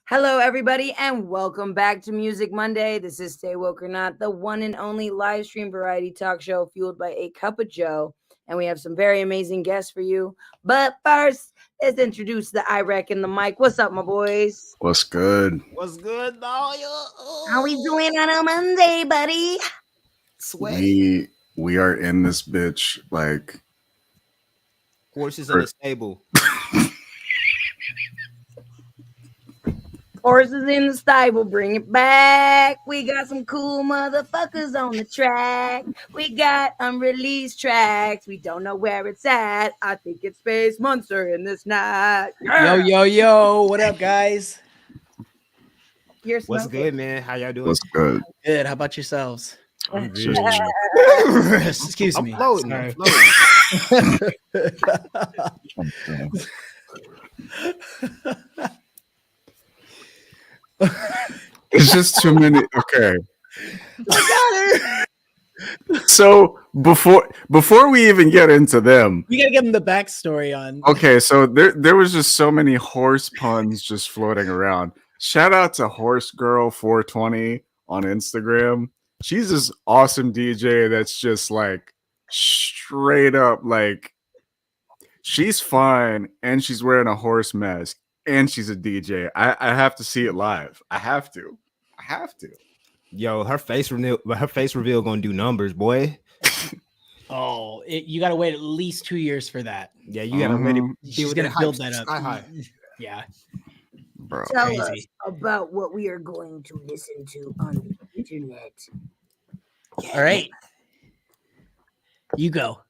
Hello, everybody, and welcome back to Music Monday. This is Stay Woke or Not, the one and only live stream variety talk show fueled by a cup of Joe. And we have some very amazing guests for you. But first, let's introduce the IREC and the mic. What's up, my boys? What's good? What's good, dog? How we doing on a Monday, buddy? Sweat. We are in this bitch like Horses in the stable. Horses in the stable, bring it back. We got some cool motherfuckers on the track. We got unreleased tracks. We don't know where it's at. I think it's SpaceMuenster in this night. Yo, what up, guys? What's good, man? How y'all doing? What's good? Good. How about yourselves? I'm Excuse me. Floating. Sorry. It's just too many. Okay. I got her. So before we even get into them, You gotta give them the backstory on. okay. So there was just so many horse puns just floating around. Shout out to Horse Girl 420 on Instagram. She's this awesome DJ that's just like straight up like she's fine and she's wearing a horse mask and she's a DJ. I have to see it live. I have to. Yo, her face reveal gonna do numbers, boy. Oh, you gotta wait at least 2 years for that. Yeah, you gotta ready. She's gonna build that up. Sky high. Yeah. Bro. Tell Crazy. us about what we are going to listen to on the internet. All right. You go.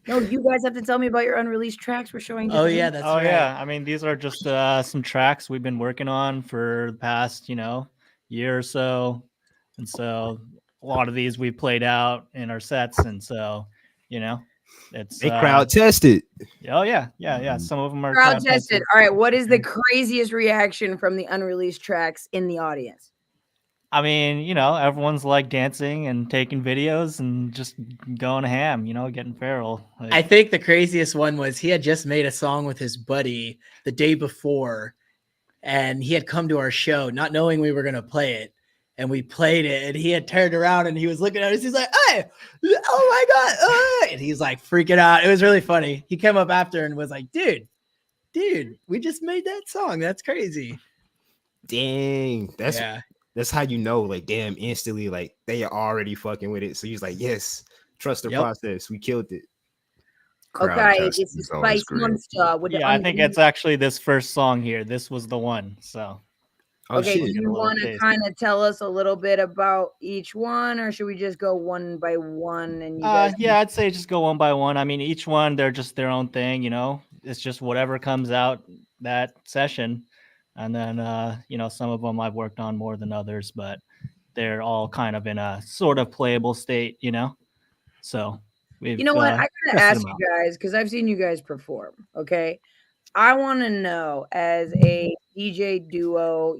No, you guys have to tell me about your unreleased tracks we're showing. Oh today. yeah, that's Oh right. yeah, I mean these are just some tracks we've been working on for the past, year or so, and so a lot of these we played out in our sets, and so it's They crowd tested. Oh yeah. Some of them are Crowd tested. All right, what is the craziest reaction from the unreleased tracks in the audience? I mean, everyone's like dancing and taking videos and just going ham, getting feral. Like, I think the craziest one was he had just made a song with his buddy the day before, and he had come to our show not knowing we were gonna play it. And we played it, and he had turned around and he was looking at us. He's like, "Hey, oh my god!" And he's like freaking out. It was really funny. He came up after and was like, "Dude, we just made that song. That's crazy." Dang, Yeah. that's how you know, like, damn, instantly, like they are already fucking with it. So he's like, yes, trust the Yep. process. We killed it. Crowd Okay, testing this is always great. SpaceMuenster with the I think unreleased. it's actually this first song here. This was the one. So Oh Okay, do shit. you Get a little want to taste. kind of tell us a little bit about each one, or should we just go one by one? And you guys yeah, I'd say just go one by one. I mean, each one they're just their own thing, It's just whatever comes out that session. And then some of them I've worked on more than others, but they're all kind of in a sort of playable state, So we've You know what? I gotta tested ask them out. you guys because I've seen you guys perform. Okay, I want to know as a DJ duo,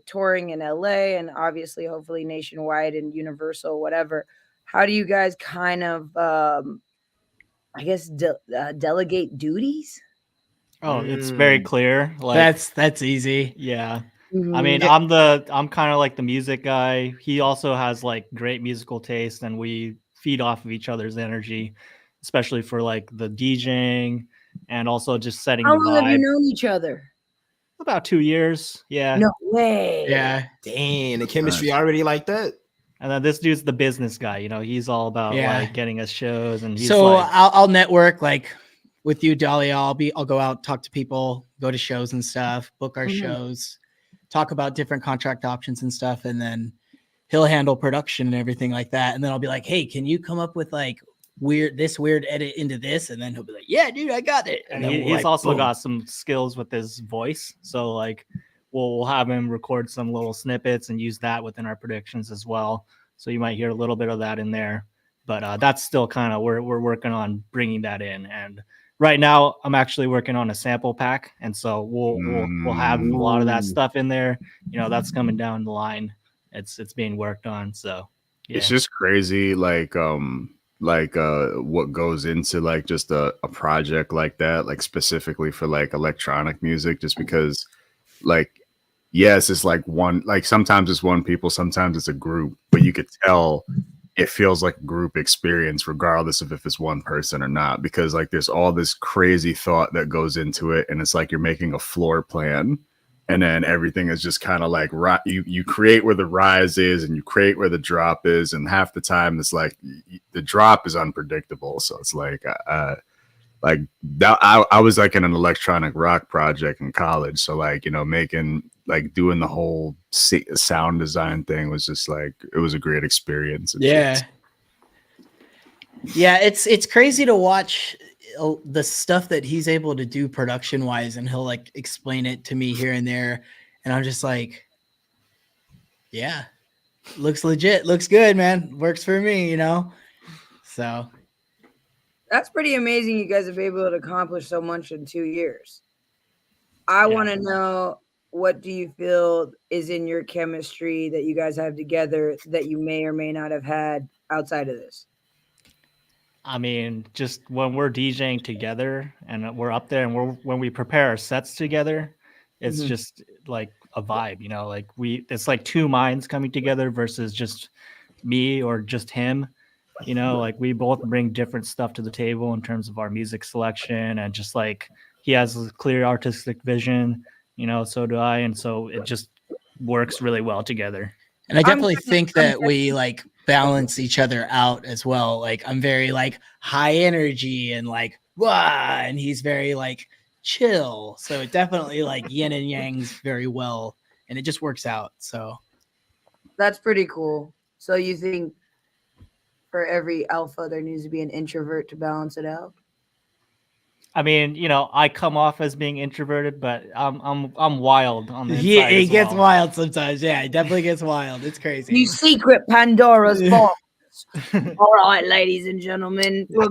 touring in LA and obviously, hopefully, nationwide and universal, whatever. How do you guys kind of, I guess, delegate duties? Oh, it's very clear. Like That's easy. yeah. I Mhm. mean, I'm kind of like the music guy. He also has like great musical taste, and we feed off of each other's energy, especially for like the DJing and also just setting How the long have you vibe. known each other? About 2 years, yeah. No way. Yeah. Dang, the chemistry already like that. And then this dude's the business guy. He's all about Yeah. like getting us shows, and he's So like, I'll network like with you, Dahlia. I'll go out, talk to people, go to shows and stuff, book our Mhm. shows, talk about different contract options and stuff, and then he'll handle production and everything like that. And then I'll be like, "Hey, can you come up with like weird edit into this?" And then he'll be like, "Yeah, dude, I got it." and then he's we'll, like, also boom. got some skills with his voice. So like we'll have him record some little snippets and use that within our predictions as well. So you might hear a little bit of that in there, but that's still kind of we're working on bringing that in. And right now I'm actually working on a sample pack, and so we'll have a lot of that stuff in there. That's coming down the line. It's being worked on. So yeah. It's just crazy, like what goes into like just a project like that, like specifically for like electronic music, just because like yes, it's like one, like sometimes it's one people, sometimes it's a group, but you could tell it feels like a group experience regardless of if it's one person or not, because like there's all this crazy thought that goes into it, and it's like you're making a floor plan, and then everything is just kind of like you create where the rise is and you create where the drop is, and half the time it's like the drop is unpredictable. So it's like that, I was like in an electronic rock project in college, so like, you know, making, like doing the whole sound design thing was just like, it was a great experience. Yeah. Yeah, it's crazy to watch the stuff that he's able to do production wise, and he'll like explain it to me here and there, and I'm just like, yeah, looks legit, looks good, man, works for me, you know. So that's pretty amazing. You guys have been able to accomplish so much in 2 years. I want to know, what do you feel is in your chemistry that you guys have together that you may or may not have had outside of this? I mean, just when we're DJing together and we're up there, and when we prepare our sets together, it's just like a vibe, you know, like it's like two minds coming together versus just me or just him, you know, like we both bring different stuff to the table in terms of our music selection, and just like he has a clear artistic vision, you know, so do I. And so it just works really well together. And I definitely think that we like balance each other out as well. Like I'm very like high energy and like wah, and he's very like chill. So it definitely like yin and yangs very well, and it just works out. So that's pretty cool. So you think for every alpha there needs to be an introvert to balance it out? I mean, you know, I come off as being introverted, but I'm wild on the inside. Yeah, it gets wild sometimes. Yeah, it definitely gets wild. It's crazy. You secret Pandora's box. All right, ladies and gentlemen, I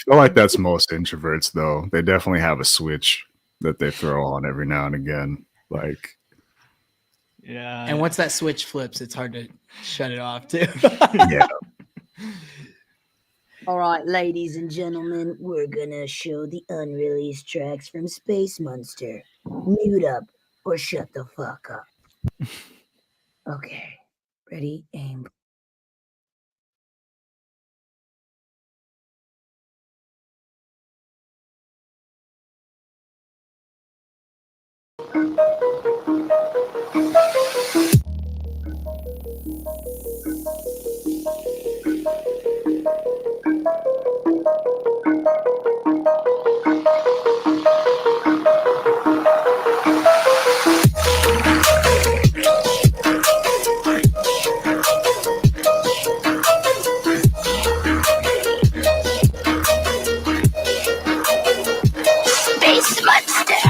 feel like that's most introverts, though. They definitely have a switch that they throw on every now and again. Like, yeah. And once that switch flips, it's hard to shut it off too. Yeah. All right, ladies and gentlemen, we're gonna show the unreleased tracks from SpaceMuenster. Mute up or shut the fuck up. Okay, ready, aim. SpaceMuenster.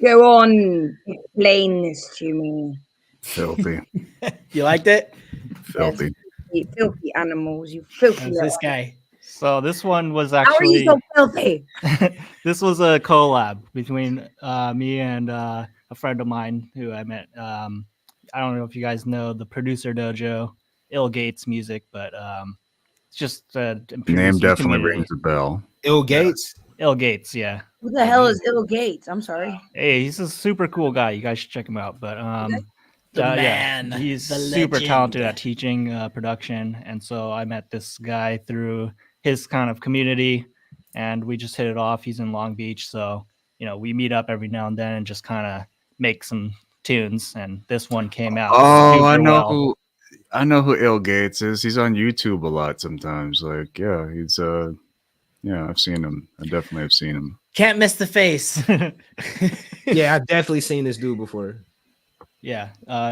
Go on, explain this to me. Filthy. You liked it? Filthy. You filthy animals, you filthy. How's this guy? So this one was How are you actually so filthy? this was a collab between me and a friend of mine who I met. I don't know if you guys know the Producer Dojo, Ill Gates music, but it's just a Name producers definitely community. rings a bell. Ill Gates. Ill Gates, yeah. Who the hell is Ill Gates? I'm sorry. Hey, he's a super cool guy. You guys should check him out. But The yeah, man, he's the super legend. talented at teaching production, and so I met this guy through his kind of community, and we just hit it off. He's in Long Beach, so we meet up every now and then and just kind of make some tunes. And this one came out. Oh, super I know well. who. I know who Ill Gates is. He's on YouTube a lot sometimes. Like, yeah, he's yeah, I've seen him. I definitely have seen him. Can't miss the face. Yeah, I've definitely seen this dude before. Yeah,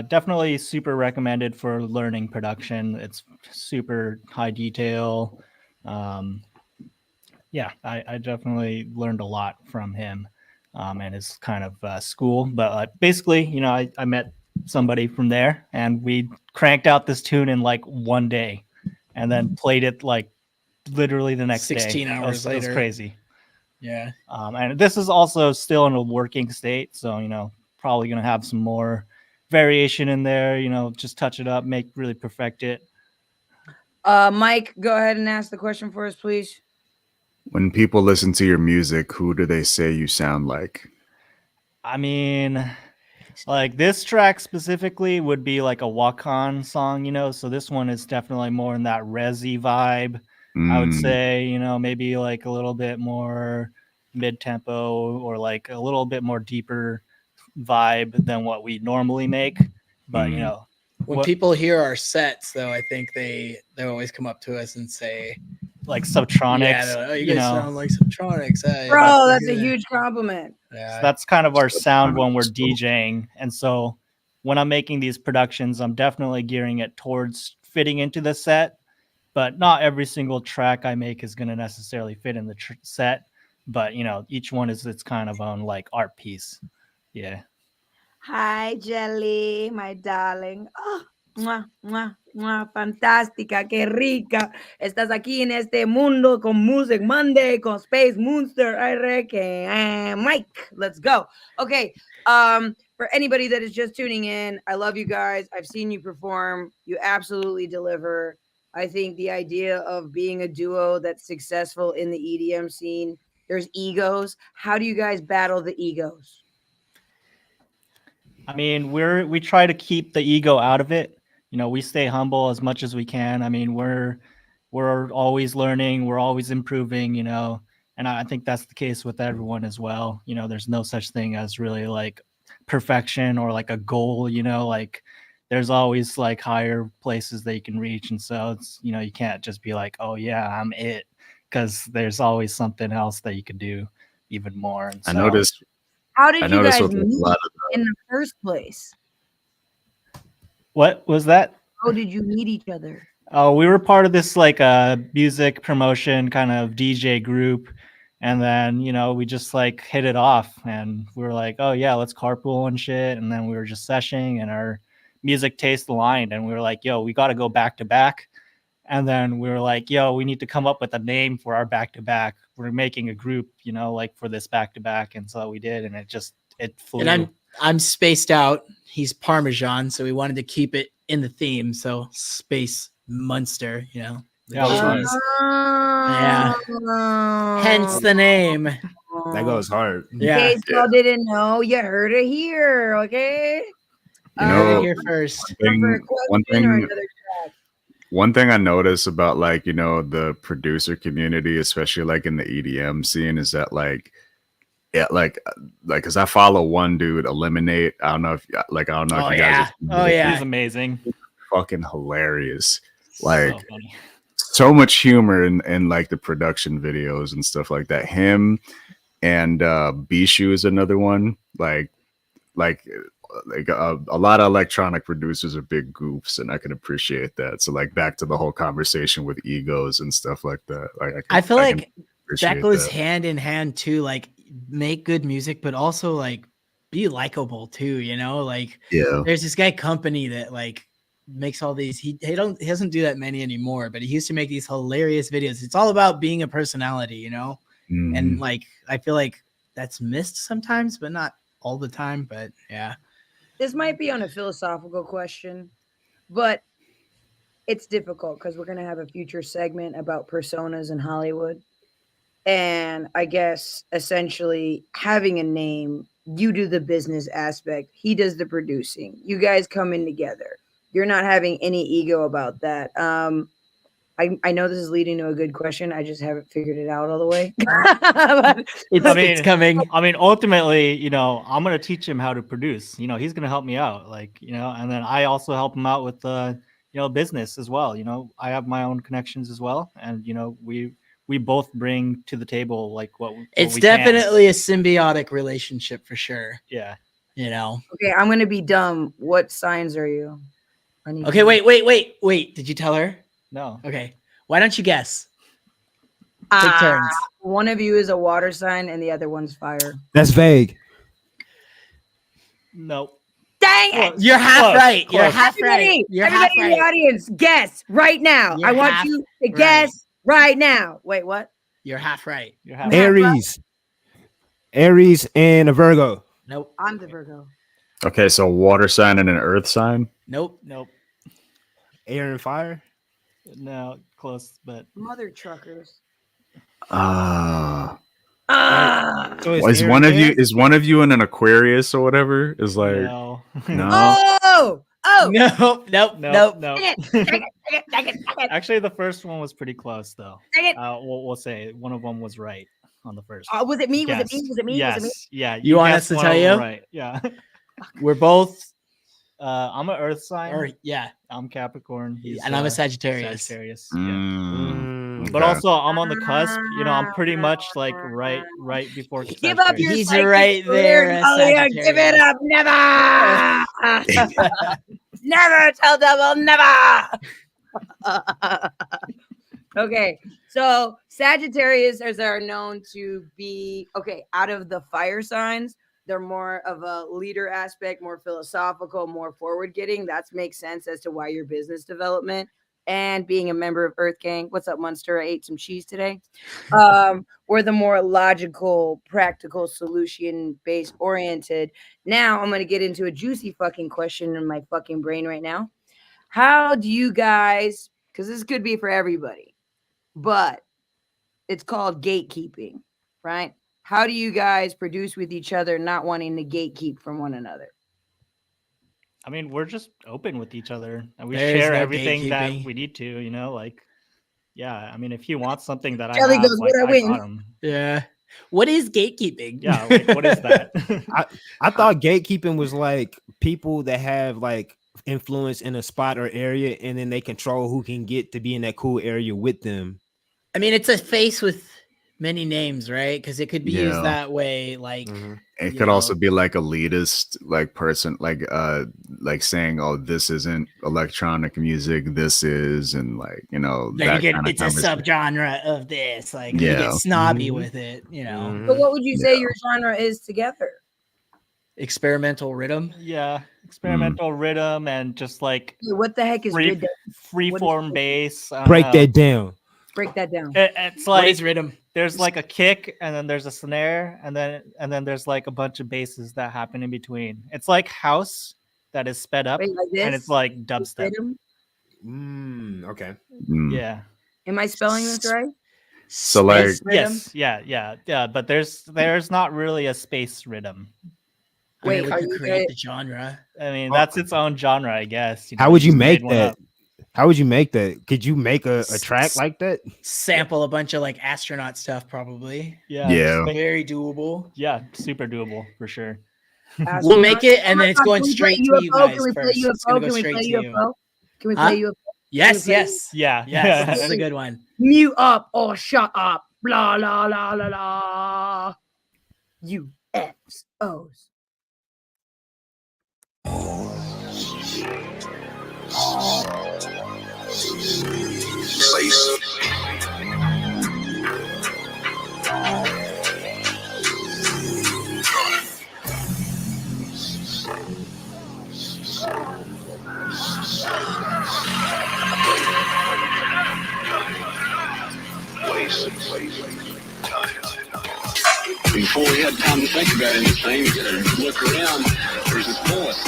definitely super recommended for learning production. It's super high detail. Yeah, I definitely learned a lot from him and his kind of school. But basically, I met somebody from there and we cranked out this tune in like one day and then played it like literally the next 16 day. hours It was later. crazy. Yeah. And this is also still in a working state. So, probably going to have some more variation in there, just touch it up, really perfect it. Mike, go ahead and ask the question for us, please. When people listen to your music, who do they say you sound like? I mean, like this track specifically would be like a Wakan song, so this one is definitely more in that resi vibe. I would say, maybe like a little bit more mid-tempo or like a little bit more deeper vibe than what we normally make. But, when people hear our sets, though, I think they always come up to us and say, like Subtronics. Yeah, they're like, oh, you guys sound like Subtronics. Hey, bro, that's a huge compliment. Yeah. So that's kind of our sound when we're DJing. And so when I'm making these productions, I'm definitely gearing it towards fitting into the set. But not every single track I make is going to necessarily fit in the set. But, each one is its kind of own like art piece. Yeah. Hi, Jelly, my darling. Oh, mua, mua, mua, fantástica, qué rica. Estás aquí en este mundo con Music Monday, con SpaceMuenster. I reckon. Mike, let's go. Okay. For anybody that is just tuning in, I love you guys. I've seen you perform. You absolutely deliver. I think the idea of being a duo that's successful in the EDM scene, there's egos. How do you guys battle the egos? I mean, we try to keep the ego out of it. We stay humble as much as we can. I mean, we're always learning, we're always improving, and I think that's the case with everyone as well. There's no such thing as really like perfection or like a goal, like there's always like higher places that you can reach. And so it's, you can't just be like, oh yeah, I'm it, because there's always something else that you could do even more. And so, I noticed. How did you guys with meet a lot in the first place? What was that? How did you meet each other? Oh, we were part of this like music promotion kind of DJ group, And then, we just like hit it off, and we were like, oh yeah, let's carpool and shit. And then we were just seshing, and our music taste aligned, and we were like, yo, we got to go back to back. And then we were like, yo, we need to come up with a name for our back to back. We're making a group, like for this back to back. And so we did, and it flew. And I'm spaced out. He's Parmesan, so we wanted to keep it in the theme. So SpaceMuenster, Yeah, yeah. Hence the name. That goes hard. Yeah. In case y'all didn't know, you heard it here. Okay. You know, Here first. One thing I notice about like, the producer community, especially like in the EDM scene, is that like because I follow one dude, Eliminate. I don't know if you guys. He's amazing. Fucking hilarious. Like So funny. so much humor in like the production videos and stuff like that. Him and Bishu is another one. Like a lot of electronic producers are big goofs, and I can appreciate that. So like back to the whole conversation with egos and stuff like that. Like I feel like that goes hand in hand too. Like make good music, but also like be likable too. Like there's this guy Company that like makes all these. He doesn't do that many anymore, but he used to make these hilarious videos. It's all about being a personality, Mm-hmm. And like I feel like that's missed sometimes, but not all the time. But yeah. This might be on a philosophical question, but it's difficult because we're going to have a future segment about personas in Hollywood. And I guess essentially having a name, you do the business aspect, he does the producing. You guys come in together. You're not having any ego about that. I know this is leading to a good question. I just haven't figured it out all the way. It's coming. I mean, ultimately, I'm going to teach him how to produce. He's going to help me out, and then I also help him out with business as well. I have my own connections as well, and we both bring to the table like what it's we definitely a symbiotic relationship for sure. Yeah. Okay, I'm going to be dumb. What signs are you? Okay, wait. Did you tell her? No. Okay. Why don't you guess? Take turns. One of you is a water sign and the other one's fire. That's vague. Nope. Dang it! You're half right. You're half Everybody, right. You're everybody half in the right. audience, guess right now. You're I want half you to right. guess right now. Wait, what? You're half right. You're half Aries. Aries and a Virgo. Nope. I'm the Virgo. Okay, so water sign and an earth sign. Nope. Air and fire. No, close, but Mother truckers. So it's is air one and of you air? in an Aquarius or whatever? Is like no. no. Oh! Nope. No. Take it. Actually, the first one was pretty close, though. Take it. We'll say one of them was right on the first. Was it me? Guess. Was it me? Yes. Yeah. You want us guessed to one tell of them you? Right. Yeah. We're both. I'm an Earth sign. Yeah. I'm Capricorn. And I'm a Sagittarius. Sagittarius. Okay. But also, I'm on the cusp. I'm pretty much like right before. Give up your He's psychic right there. career, give it up. Never. Never tell devil, never. Okay, so Sagittarius are known to be out of the fire signs. They're more of a leader aspect, more philosophical, more forward getting. That makes sense as to why your business development and being a member of Earth Gang. What's up, Munster? I ate some cheese today. We're the more logical, practical, solution-based oriented. Now I'm going to get into a juicy fucking question in my fucking brain right now. How do you guys, because this could be for everybody, but it's called gatekeeping, right? How do you guys produce with each other, not wanting to gatekeep from one another? I mean, we're just open with each other, and we There's share no everything that gatekeeping. we need to. Yeah. I mean, if he wants something that Kelly I have, goes, like, "What I I win?" got him. Yeah. What is gatekeeping? Yeah. Like, what is that? I thought gatekeeping was like people that have like influence in a spot or area, and then they control who can get to be in that cool area with them. I mean, it's a face with many names, right? Because it could be used that way. Like it could also be like elitist, like person, like saying, "Oh, this isn't electronic music. This is," and like that it's a subgenre of this. Like you get snobby with it, So what would you say your genre is together? Experimental rhythm. Yeah, experimental rhythm and just like what the heck is freeform bass. Break that down. Break that down. It's like what is rhythm? There's like a kick, and then there's a snare, and then there's like a bunch of basses that happen in between. It's like house that is sped up, Wait, like this? And it's like dubstep. Okay. Yeah. Am I spelling this right? So like yes, yeah. But there's not really a space rhythm. Wait, we could create the genre. I mean, that's its own genre, I guess. How would you make that? How would you make that? Could you make a track like that? Sample a bunch of like astronaut stuff, probably. Yeah. Very doable. Yeah, super doable for sure. We'll make it, and then it's going straight to you guys first. Can we play UFO? Can we play UFO? Yes. Yeah. This is a good one. Mute up or shut up. Blah, la, la, la, la. UFOs. Before we had time to think about anything, look around. There's this force.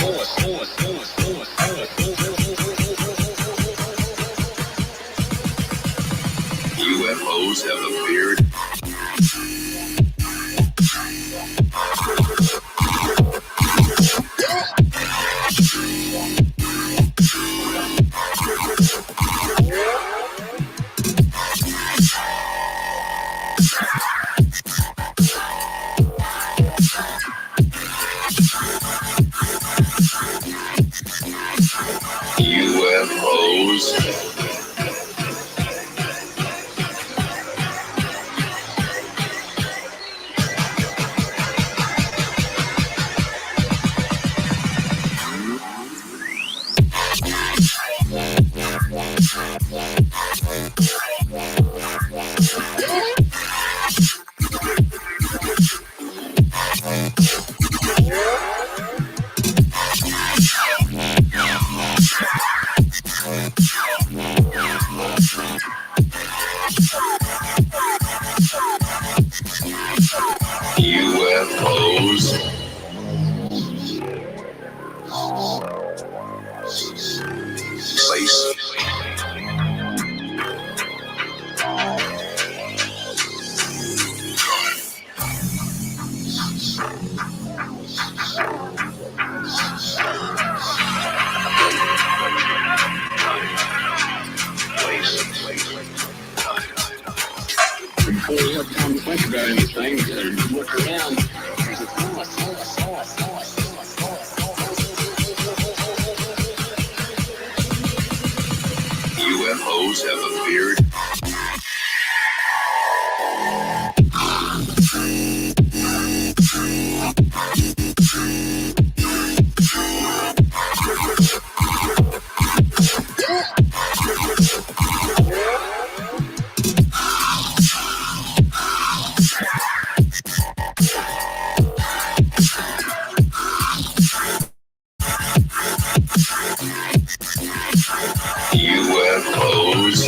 UFOs have appeared. UFOs. UFOs. Space. Before we have time to think about anything, look around. There's a force. UFOs have appeared. UFOs.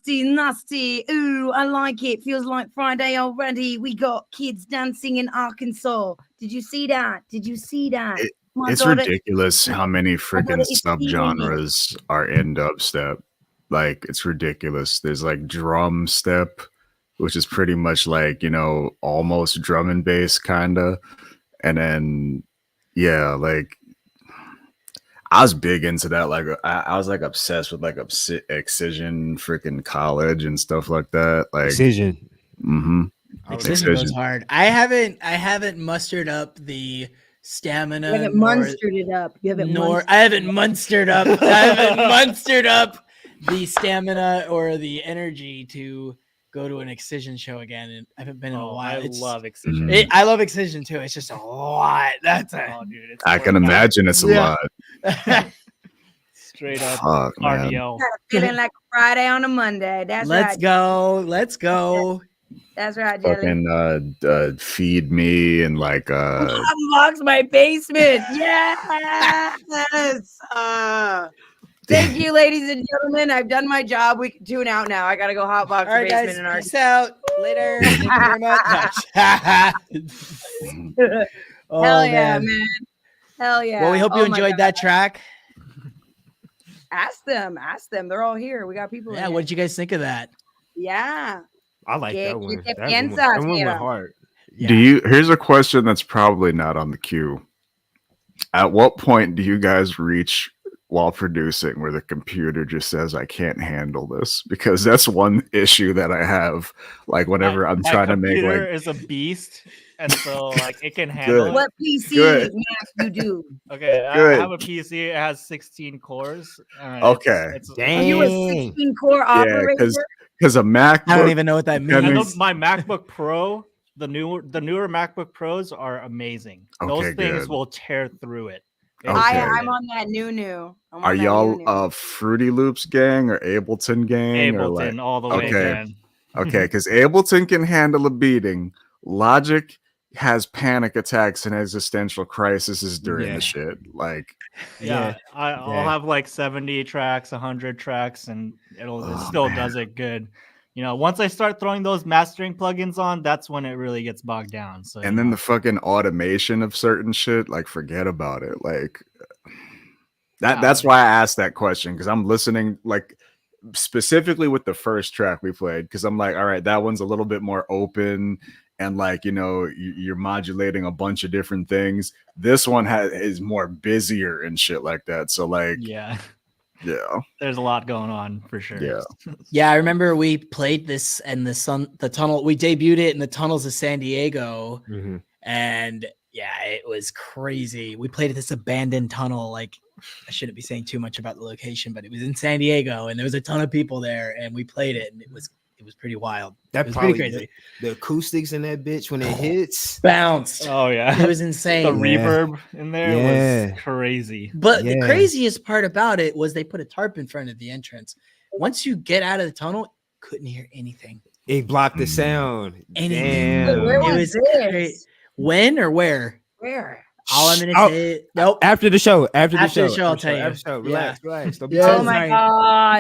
Nasty. Ooh, I like it. Feels like Friday already. We got kids dancing in Arkansas. Did you see that? It's ridiculous how many freaking subgenres are in dubstep. Like, it's ridiculous. There's like drum step, which is pretty much like, almost drum and bass kind of. And then, like, I was big into that. Like, I was like obsessed with like Excision freaking college and stuff like that. Like, Excision. Excision goes hard. I haven't mustered up the stamina. You haven't monstered it up. You haven't I haven't monstered up. I haven't monstered up the stamina or the energy to go to an Excision show again. And I haven't been in a while. I love Excision. I love Excision too. It's just a lot. That's dude. I can imagine it's a lot. Straight up cardio. Feeling like Friday on a Monday. That's Let's go. Let's go. That's right, Jelly. Fucking feed me and like unbox my basement. Yes. Thank you, ladies and gentlemen. I've done my job. We can tune out now. I gotta go hotbox the basement and peace out. Later. Thank you very much. Hell yeah, man. Hell yeah. Well, we hope you enjoyed that track. Ask them. They're all here. We got people. Yeah. What did you guys think of that? Yeah. I like that one. That one went hard. Yeah. Here's a question that's probably not on the queue. At what point do you guys reach while producing where the computer just says I can't handle this? Because that's one issue that I have. Like whenever I'm trying to make like is a beast, and so like it can handle it. What PC you do? Okay, I have a PC. It has 16 cores. Okay, Are you a 16-core operator? Because a MacBook, I don't even know what that means. My MacBook Pro, the newer MacBook Pros are amazing. Those things will tear through it. Okay. I'm on that new. Are y'all Fruity Loops gang or Ableton gang? Ableton, all the way, man. Okay, because Ableton can handle a beating. Logic has panic attacks and existential crises during the shit. Like, I'll have like 70 tracks, 100 tracks, and it still does it good. You know, once I start throwing those mastering plugins on, that's when it really gets bogged down. So, and then the fucking automation of certain shit, like, forget about it. Like, that's why I asked that question, because I'm listening, like, specifically with the first track we played, because I'm like, all right, that one's a little bit more open, and like, you know, you're modulating a bunch of different things. This one is more busier and shit like that. So, like, yeah. There's a lot going on for sure. Yeah, I remember we played this and the tunnel. We debuted it in the tunnels of San Diego, and yeah, it was crazy. We played at this abandoned tunnel. Like, I shouldn't be saying too much about the location, but it was in San Diego, and there was a ton of people there, and we played it, and it was pretty wild. That was pretty crazy. The acoustics in that bitch when it hits bounced. Oh yeah, it was insane. The reverb in there was crazy. But the craziest part about it was they put a tarp in front of the entrance. Once you get out of the tunnle, couldn't hear anything. It blocked the sound. Anything. Damn. Where was this? When or where? Where? All I'm gonna say. Nope. After the show. After the show, I'll tell you. Relax. Oh my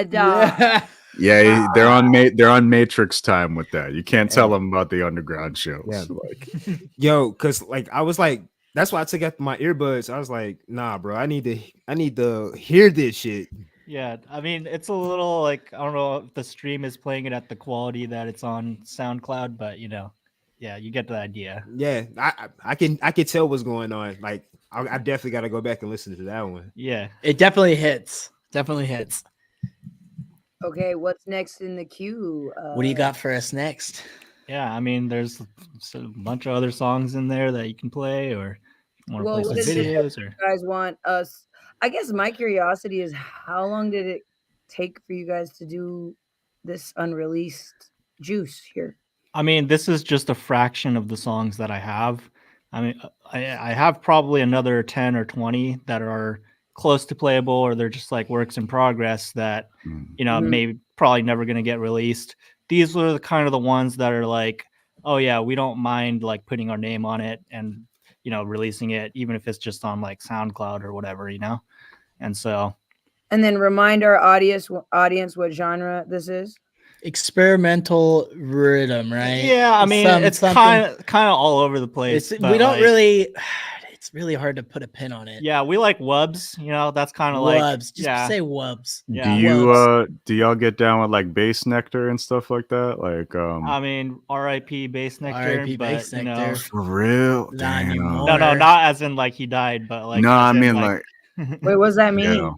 god. Yeah, they're on Matrix time with that. You can't tell them about the underground shows. Yeah. Yo, because like I was like, that's why I took out my earbuds. I was like, nah, bro, I need to hear this shit. Yeah, I mean, it's a little like, I don't know if the stream is playing it at the quality that it's on SoundCloud, but you know, yeah, you get the idea. Yeah, I can tell what's going on. Like, I definitely got to go back and listen to that one. Yeah, it definitely hits. Definitely hits. Okay, what's next in the queue? What do you got for us next? Yeah, I mean, there's a bunch of other songs in there that you can play, or you want to play some videos, or you guys want us. I guess my curiosity is, how long did it take for you guys to do this unreleased juice here? I mean, this is just a fraction of the songs that I have. I mean, I have probably another 10 or 20 that are close to playable, or they're just like works in progress that, you know, maybe probably never going to get released. These were the kind of the ones that are like, oh yeah, we don't mind like putting our name on it and, you know, releasing it, even if it's just on like SoundCloud or whatever, you know? And so. And then remind our audience what genre this is. Experimental rhythm, right? Yeah, I mean, it's kind of all over the place. We don't really. It's really hard to put a pin on it. Yeah, we like wubs. You know, that's kind of like wubs. Just say wubs. Yeah. Do y'all get down with like Bass Nectar and stuff like that? Like, I mean, R.I.P. Bass Nectar. R.I.P. Bass Nectar. You know, for real? No, not as in like he died, but like. No, I mean like. Wait, what does that mean?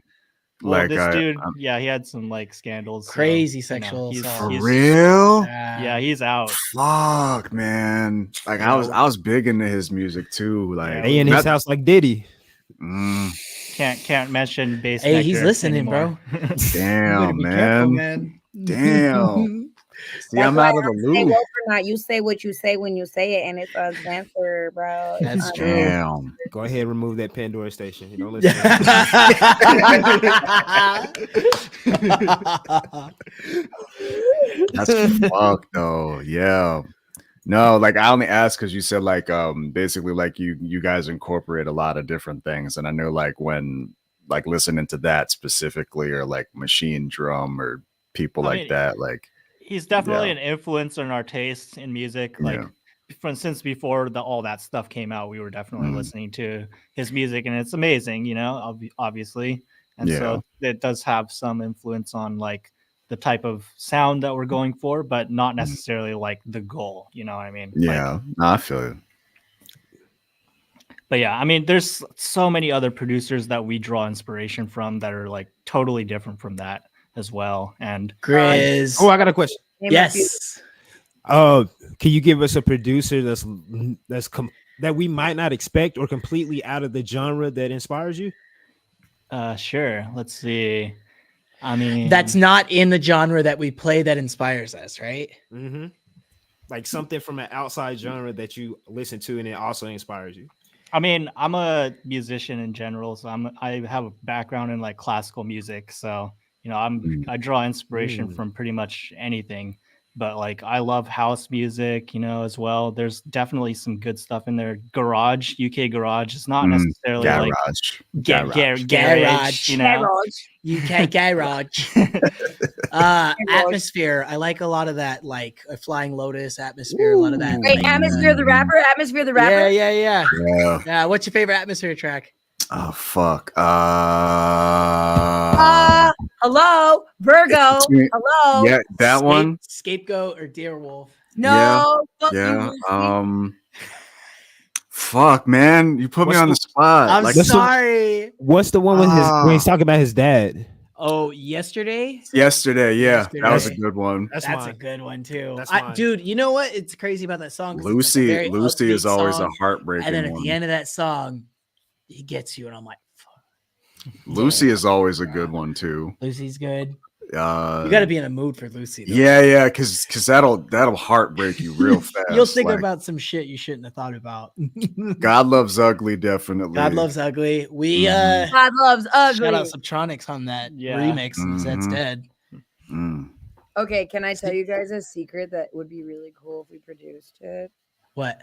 Well, Like, this dude, yeah, he had some like scandals. Crazy so, sexual he's, assault. for real? Yeah, he's out. Fuck, man. Like, I was big into his music too. Like, Yeah, They in his house like Diddy. Can't mention bass. Hey, he's listening, anymore. bro. You better damn, be careful, man. man. Damn. See, That's I'm why out of the I say loop. woke or not. You say what you say when you say it, and it's unanswered, bro. It's That's true. Damn. Go ahead and remove that Pandora station. You don't listen to That's fucked though. Yeah. No, like I only asked because you said like basically like you guys incorporate a lot of different things. And I know like when like listening to that specifically or like machine drum or people like that, like he's definitely an influence on our taste in music. Like for instance, before all that stuff came out, we were definitely listening to his music, and it's amazing, you know, obviously. And so it does have some influence on like the type of sound that we're going for, but not necessarily like the goal, you know what I mean? Yeah, like, no, I feel it. But yeah, I mean, there's so many other producers that we draw inspiration from that are like totally different from that as well. And Grizz. I got a question. Yes. Can you give us a producer that we might not expect or completely out of the genre that inspires you? Sure. Let's see. I mean, that's not in the genre that we play that inspires us, right? Mm-hmm. Like something from an outside genre that you listen to and it also inspires you. I mean, I'm a musician in general, so I have a background in like classical music, so you know, I draw inspiration from pretty much anything. But like I love house music, you know, as well. There's definitely some good stuff in there. Garage, UK garage is not necessarily like garage, you know. UK garage. Atmosphere. I like a lot of that, like a Flying Lotus atmosphere. A lot of that. Wait, Atmosphere the rapper. Atmosphere the rapper. Yeah. What's your favorite Atmosphere track? Oh fuck. Hello, Virgo. Hello. Yeah, that one. Scapegoat or Deerwolf? No. Yeah. Fuck, man. You put me on the spot. I'm sorry. What's the one when he's talking about his dad? Oh, yesterday. Yeah. That was a good one. That's a good one too. Dude, you know what? It's crazy about that song. Lucy is always a heartbreaking one. And then at the end of that song, he gets you, and I'm like, fuck. Lucy is always a good one too. Lucy's good. You got to be in a mood for Lucy. Though. Yeah, because that'll heartbreak you real fast. You'll think about some shit you shouldn't have thought about. God Loves Ugly, definitely. God Loves Ugly. God Loves Ugly. Shout out Subtronics on that remix. And Zed's Dead. Okay, can I tell you guys a secret that would be really cool if we produced it? What?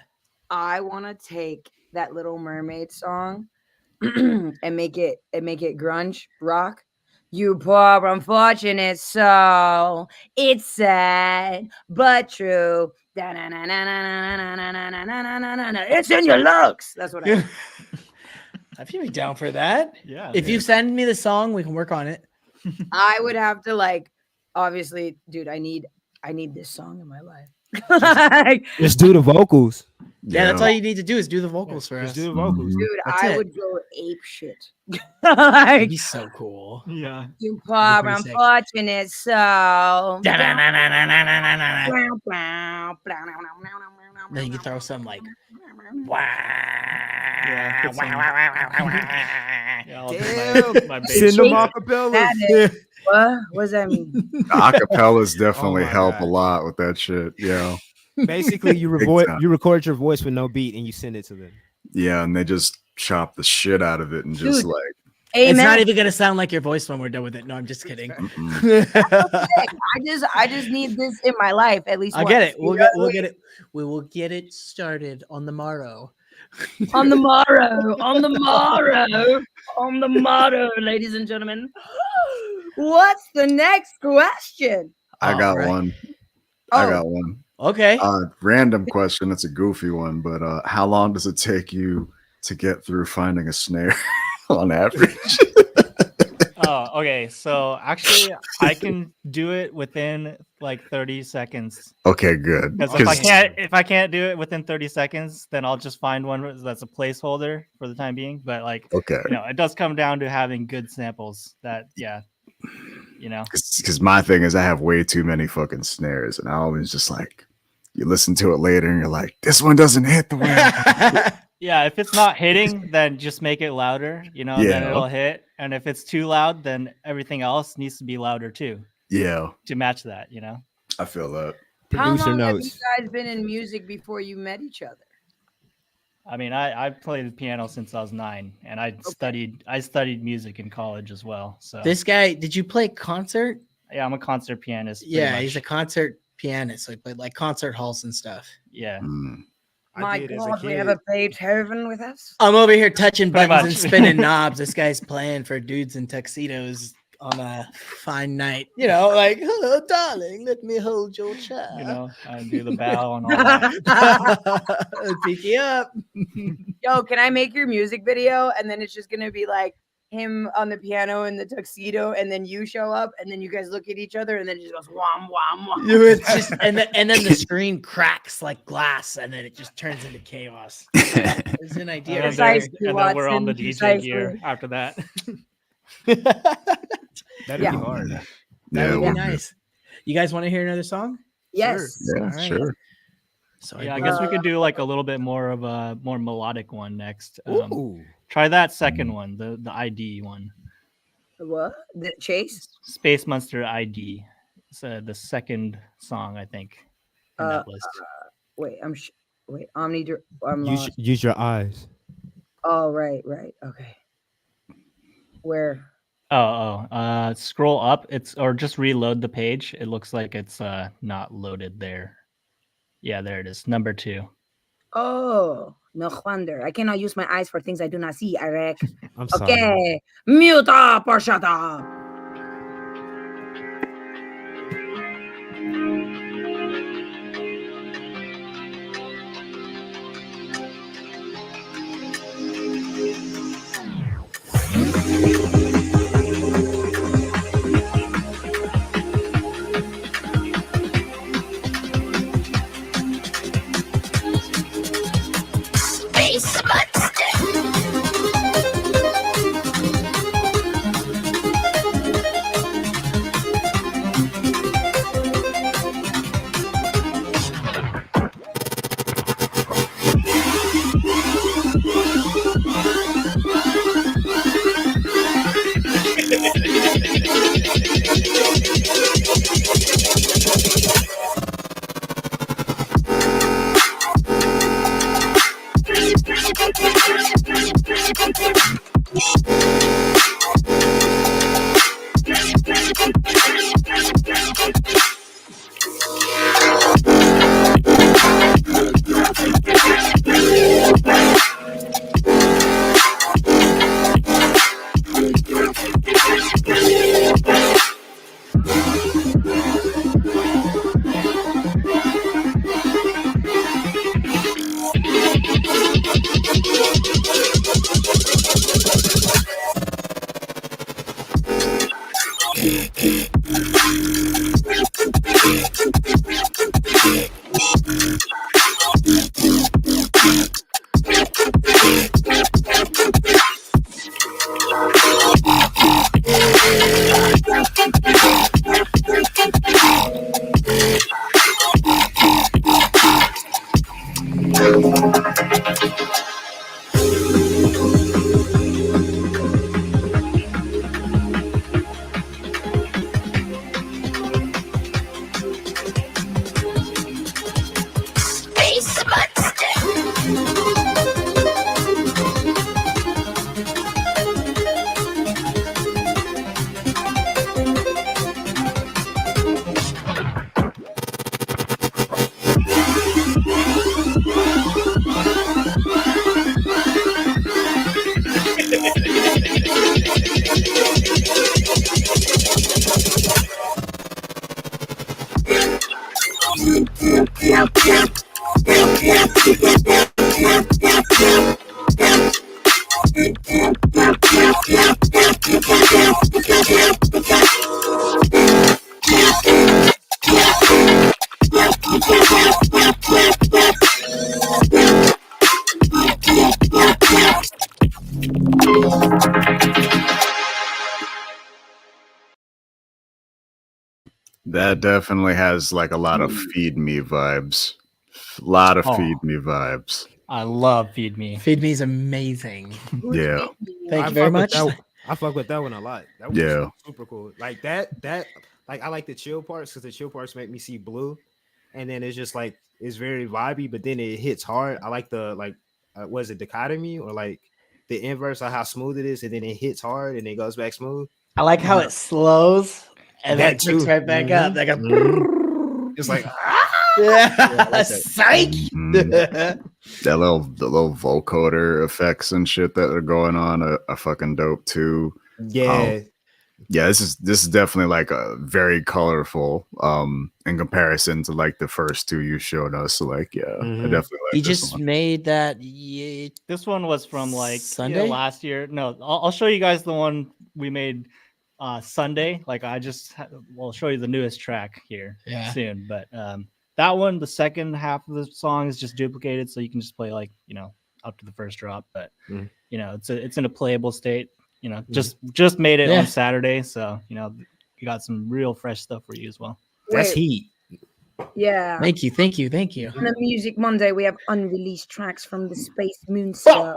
I want to take that Little Mermaid song and make it grunge rock. You poor unfortunate soul, it's sad but true. It's in your looks. That's what I mean. I'd be down for that. Yeah. If you send me the song, we can work on it. I would have to obviously, dude, I need this song in my life. Just do the vocals. Yeah, that's all you need to do is do the vocals for us. Just do the vocals. Dude, I would go ape shit. That'd be so cool. Yeah. You poor unfortunate soul. Then you can throw some like Cinema acapella. What does that mean? Acapellas definitely help a lot with that shit. Yeah. Basically, you record your voice with no beat and you send it to them. Yeah, and they just chop the shit out of it and just like. It's not even gonna sound like your voice when we're done with it. No, I'm just kidding. I just need this in my life at least. I get it. We'll get it. We will get it started on the morrow. On the morrow, ladies and gentlemen. What's the next question? I got one. Okay. Random question. It's a goofy one, but how long does it take you to get through finding a snare on average? Oh, okay. So actually, I can do it within like 30 seconds. Okay, good. Because if I can't do it within 30 seconds, then I'll just find one that's a placeholder for the time being. But like, okay, it does come down to having good samples. That because my thing is I have way too many fucking snares, and I always just like you listen to it later, and you're like, this one doesn't hit the way. Yeah, if it's not hitting, then just make it louder. Then it'll hit. And if it's too loud, then everything else needs to be louder too. Yeah, to match that. I feel that. How Producer long notes. have you guys been in music before you met each other? I mean, I played the piano since I was 9, and I studied music in college as well. So This guy, did you play concert? yeah, I'm a concert pianist. Yeah, he's a concert pianist. So he played like concert halls and stuff. Yeah. My God, we have a Beethoven with us. I'm over here touching Pretty buttons and much. spinning knobs. This guy's playing for dudes in tuxedos on a fine night. Like, oh, darling, let me hold your child. I do the bow and all that. Pick you up. Yo, can I make your music video? And then it's just gonna be like him on the piano in the tuxedo, and then you show up, and then you guys look at each other, and then it just goes wham wham wham. It's just, and then the screen cracks like glass, and then it just turns into chaos. It's an idea. And Precisely, then we're on Watson, the DJ precisely. gear after that. That'd Yeah. be hard. That Yeah, would be nice. You guys want to hear another song? Yes. Yeah, All right. sure. So Yeah, I guess we could do like a little bit more of a more melodic one next. Ooh. Try that second one, the ID one. What? The Chase? SpaceMuenster ID. It's the second song, I think, in that list. Wait, wait. I'm lost. Use your eyes. Oh, right. Okay. Where? Scroll up. Or just reload the page. It looks like it's not loaded there. Yeah, there it is. Number 2. Oh, no wonder. I cannot use my eyes for things I do not see, Eric. I'm sorry. Okay. Mute up or shut up. That definitely has like a lot of feed me vibes. A lot of Oh. feed me vibes. I love Feed Me. Feed Me is amazing. Who's Yeah. speaking? Thank I you very fuck with much. that- I fuck with that one a lot. That was Yeah. super cool. Like that, like I like the chill parts because the chill parts make me see blue, and then it's just like it's very vibey, but then it hits hard. I like the was it dichotomy or like the inverse of how smooth it is, and then it hits hard and it goes back smooth. I like how it slows and That then picks too. right back up. Like a It's like yeah, that. psych. Mhm. The little vocoder effects and shit that are going on are fucking dope too. yeah, Yeah, this is definitely like a very colorful in comparison to like the first two you showed us. So like, yeah, I Mhm. definitely like He this just one. made that. This one was from like Sunday? last year. No, I'll show you guys the one we made Sunday. Like we'll show you the newest track here soon. But that one, the second half of the song is just duplicated, so you can just play like up to the first drop. But Mhm. it's in a playable state. Just made it Yeah. on Saturday, so you got some real fresh stuff for you as well. that's Wait, heat. yeah. Thank you. On the Music Monday, we have unreleased tracks from the SpaceMuenster.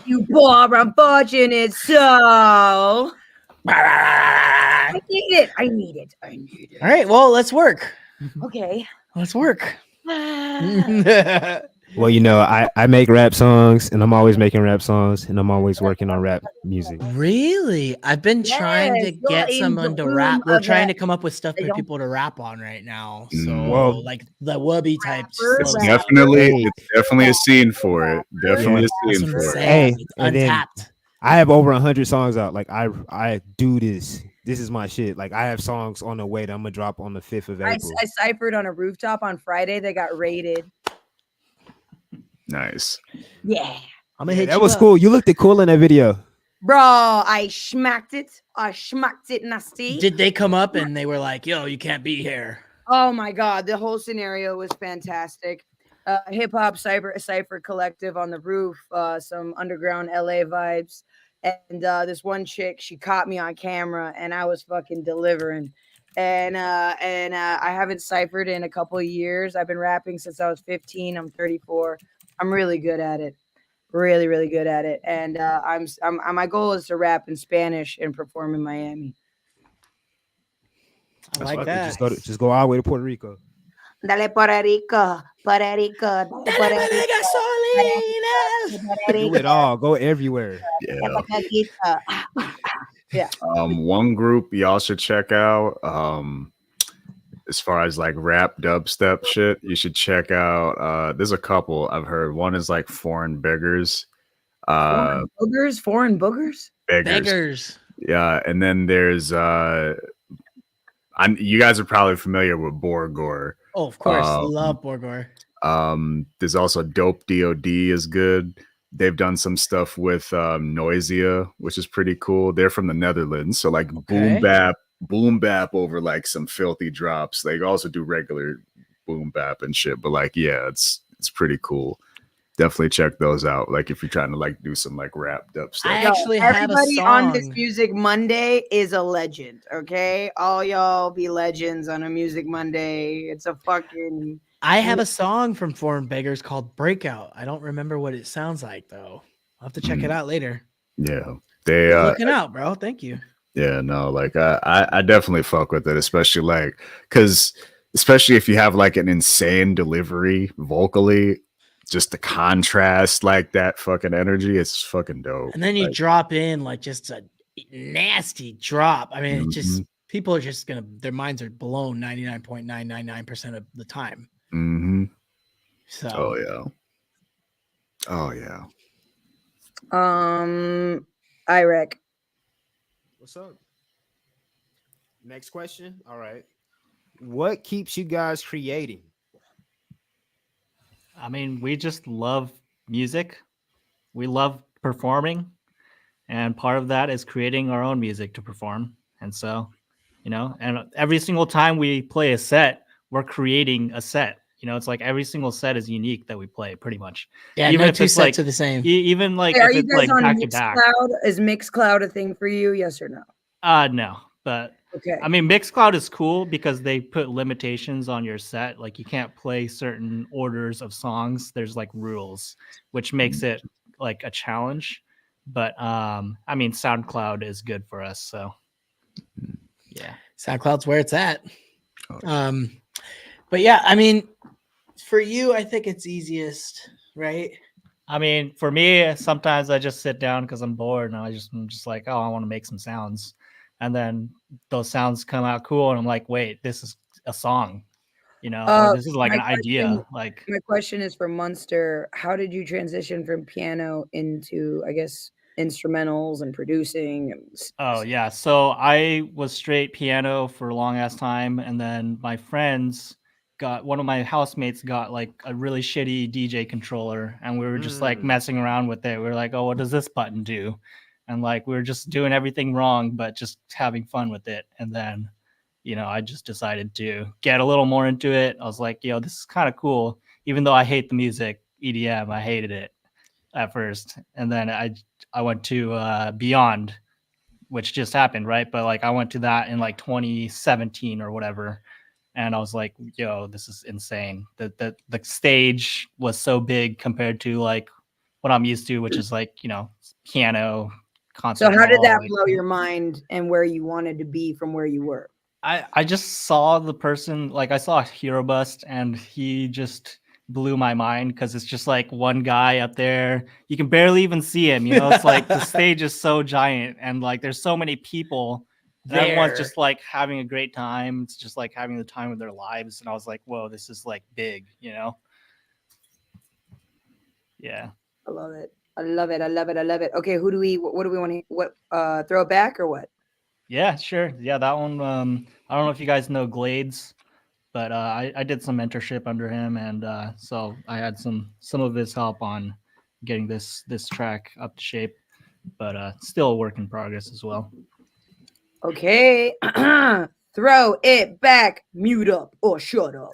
You poor unfortunate soul. I need it. All right, well, let's work. Okay. Let's work. Well, I make rap songs, and I'm always making rap songs, and I'm always working on rap music. Really? I've been trying to Yes, you're get in someone the to rap. room We're of trying that. to come up with stuff for They don't- people to rap on right now. So, Well, like the Wubby type. Rapper, slow rapper. It's definitely a scene for it. Definitely a That's scene what I'm for it. saying. Hey, It's and then- untapped. I have over 100 songs out. Like I do this. This is my shit. Like I have songs on the way that I'm gonna drop on the 5th of I April. ciphered on a rooftop on Friday. They got raided. Nice. Yeah. I'm gonna Yeah, hit that you was up. cool. You looked cool in that video. Bro, I schmacked it nasty. Did they come up and they were like, "Yo, you can't be here"? Oh my god, the whole scenario was fantastic. Hip hop cipher collective on the roof, some underground LA vibes, and this one chick, she caught me on camera, and I was fucking delivering. And I haven't ciphered in a couple of years. I've been rapping since I was 15. I'm 34. I'm really good at it. Really, really good at it. And my goal is to rap in Spanish and perform in Miami. I like Fuck it, that. Just go all the way to Puerto Rico. Dale Puerto Rico, Puerto Rico, dale Puerto Do it all. Go everywhere. Yeah. Yeah. One group y'all should check out. As far as like rap dubstep shit, you should check out. There's a couple I've heard. One is like Foreign Beggars. Foreign boogers? Beggars. Yeah, and then there's you guys are probably familiar with Borgor. Oh, of course. Love Borgor. There's also Dope DOD is good. They've done some stuff with Noisia, which is pretty cool. They're from the Netherlands, so like Okay. boom bap over like some filthy drops. They also do regular boom bap and shit, but like yeah, it's pretty cool. Definitely check those out. Like if you're trying to like do some like rap dubstep. I actually have a Everybody on this song. Music Monday is a legend. Okay, all y'all be legends on a Music Monday. It's a fucking. I have a song from Foreign Beggars called Breakout. I don't remember what it sounds like though. I'll have to check it out later. Yeah, they Looking out, bro. Thank you. yeah, no, like I definitely fuck with it, especially like because especially if you have like an insane delivery vocally, just the contrast, like that fucking energy, it's fucking dope. And then you Like, drop in like just a nasty drop. I mean, it just Mhm. people are just their minds are blown 99.999% of the time. mhm. So Oh yeah. Oh yeah. Iraq. What's up? Next question. All right. What keeps you guys creating? I mean, we just love music. We love performing. And part of that is creating our own music to perform. And so, and every single time we play a set, we're creating a set. It's like every single set is unique that we play pretty much. yeah, even no if two it's sets like- are the same. Even like Hey, are if you it's guys like on back to back. Mixcloud? Is Mixcloud a thing for you? Yes or no? No, but Okay. I mean, Mixcloud is cool because they put limitations on your set. Like you can't play certain orders of songs. There's like rules, which makes it like a challenge. But I mean, SoundCloud is good for us. So yeah. SoundCloud's where it's at. Oh, But yeah, I mean, for you, I think it's easiest, right? I mean, for me, sometimes I just sit down because I'm bored and I'm just like, oh, I want to make some sounds. And then those sounds come out cool. And I'm like, wait, this is a song, you know, or this is like an idea. Like, my question is for Munster. How did you transition from piano into, I guess, instrumentals and producing? oh, yeah. So I was straight piano for a long ass time. And then my friends one of my housemates got like a really shitty DJ controller. And we were just like messing around with it. We were like, oh, what does this button do? And like, we were just doing everything wrong, but just having fun with it. And then, you know, I just decided to get a little more into it. I was like, yo, this is kind of cool. Even though I hate the music, EDM, I hated it at first. And then I went to Beyond, which just happened, right? But like I went to that in like 2017 or whatever. And I was like, yo, this is insane. The stage was so big compared to like what I'm used to, which is like, you know, piano, concert. So how did that like, blow your mind and where you wanted to be from where you were? I just saw the person, like I saw Hero Bust and he just blew my mind because it's just like one guy up there. You can barely even see him, you know, it's like the stage is so giant and like there's so many people. And everyone's just like having a great time. It's just like having the time of their lives. And I was like, whoa, this is like big, you know? Yeah. I love it. I love it. I love it. I love it. Okay, what do we want to throw it back or what? Yeah, sure. Yeah, that one. I don't know if you guys know Glades, but I did some mentorship under him, and so I had some of his help on getting this track up to shape, but still a work in progress as well. Okay, throw it back, mute up or shut up.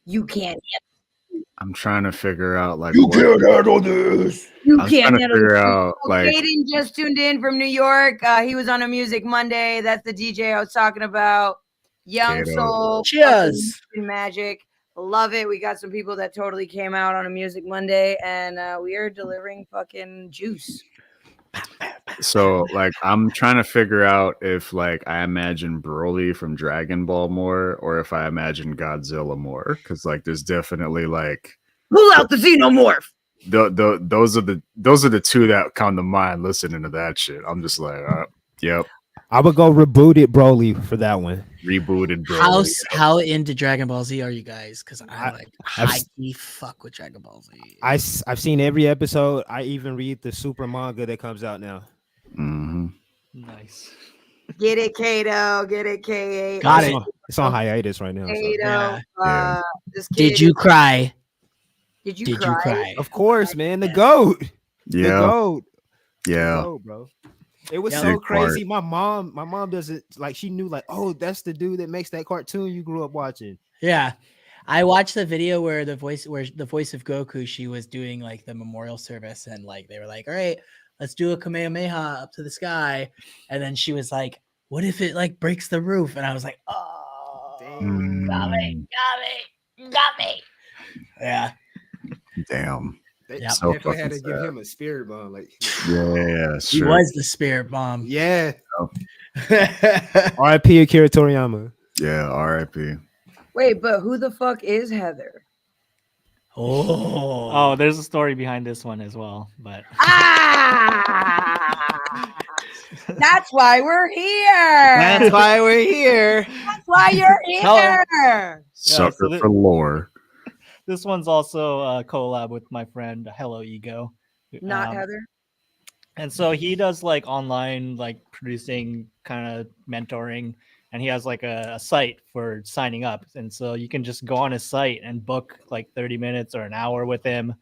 You can't. I'm trying to figure out like You what can't handle this. You I was can't trying to handle figure the truth. out Oh, like Caden just tuned in from New York. He was on a Music Monday. That's the DJ I was talking about. Young Kato. Soul. Cheers. fucking Magic. Love it. We got some people that totally came out on a Music Monday, and we are delivering fucking juice. so like I'm trying to figure out if like I imagine Broly from Dragon Ball more or if I imagine Godzilla more because like there's definitely like Pull out the xenomorph. those are the two that come to mind listening to that shit. I'm just like, yep, I would go reboot it, Broly, for that one. rebooted Broly. How into Dragon Ball Z are you guys? Because I like I've- high key fuck with Dragon Ball Z. I've seen every episode. I even read the super manga that comes out now. Mhm. Nice. Get it, Kato. Get it, K8. Got It's it. on- It's on hiatus right now. so. Kato. Yeah. Yeah. This kid Did you cry? Did you Did cry? you cry? Of course, man. The Yes. goat. The Yeah, goat. The yeah. goat, bro. It was Yeah. so Big crazy. My mom doesn't like. She knew like, oh, that's the dude that makes that cartoon you grew up watching. Yeah. I watched the video where the voice of Goku, she was doing like the memorial service, and like they were like, all right, let's do a Kamehameha up to the sky. And then she was like, what if it like breaks the roof? And I was like, oh, got me. Yeah. Damn. They Yep. So definitely had to fucking give sad. him a spirit bomb. Like, Yeah, He sure. was the spirit bomb. yeah. Yeah. R.I.P. Akira Toriyama. Yeah, R.I.P. Wait, but who the fuck is Heather? Oh, there's a story behind this one as well, but That's why we're here. That's why we're here. That's why you're here. Sucker so the- for lore. this one's also a collab with my friend Hello Ego. Not Um, Heather. And so he does like online like producing kind of mentoring, and he has like a site for signing up. And so you can just go on his site and book like 30 minutes or an hour with him,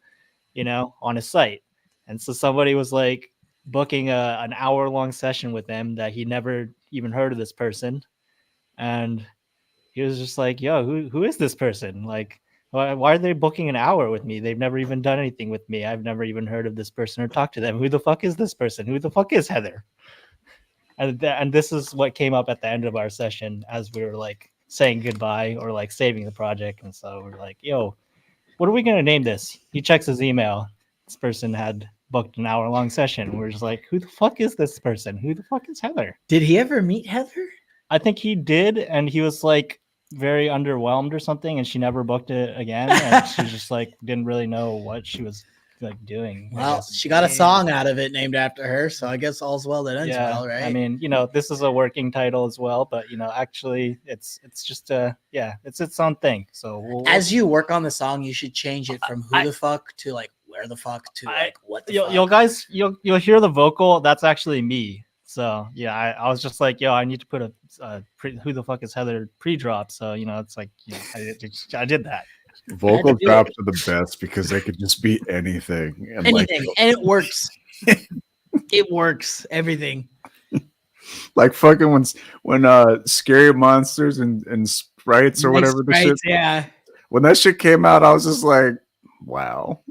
on his site. And so somebody was like booking an hour-long session with him that he never even heard of this person. And he was just like, yo, who is this person? Like, why are they booking an hour with me? They've never even done anything with me. I've never even heard of this person or talked to them. Who the fuck is this person? Who the fuck is Heather? And this is what came up at the end of our session as we were like saying goodbye or like saving the project. And so we're like, yo, what are we going to name this? He checks his email. This person had booked an hour-long session. We're just like, who the fuck is this person? Who the fuck is Heather? Did he ever meet Heather? I think he did, and he was like very underwhelmed or something, and she never booked it again. And she just like didn't really know what she was like doing. I Well, guess. she got a song out of it named after her, so I guess all's well that ends well, right? I mean, this is a working title as well, but actually, it's just it's its own thing. So as you work on the song, you should change it from who the fuck to like where the fuck to like what the fuck. you'll hear the vocal. That's actually me. So yeah, I was just like, yo, I need to put a who the fuck is Heather pre-drop. So it's like I did that. Vocal drops are the best because they could just be anything. And Anything, and it works. It works. Everything. like fucking when Scary Monsters and Sprites or whatever the shit. Yeah. When that shit came out, I was just like, wow.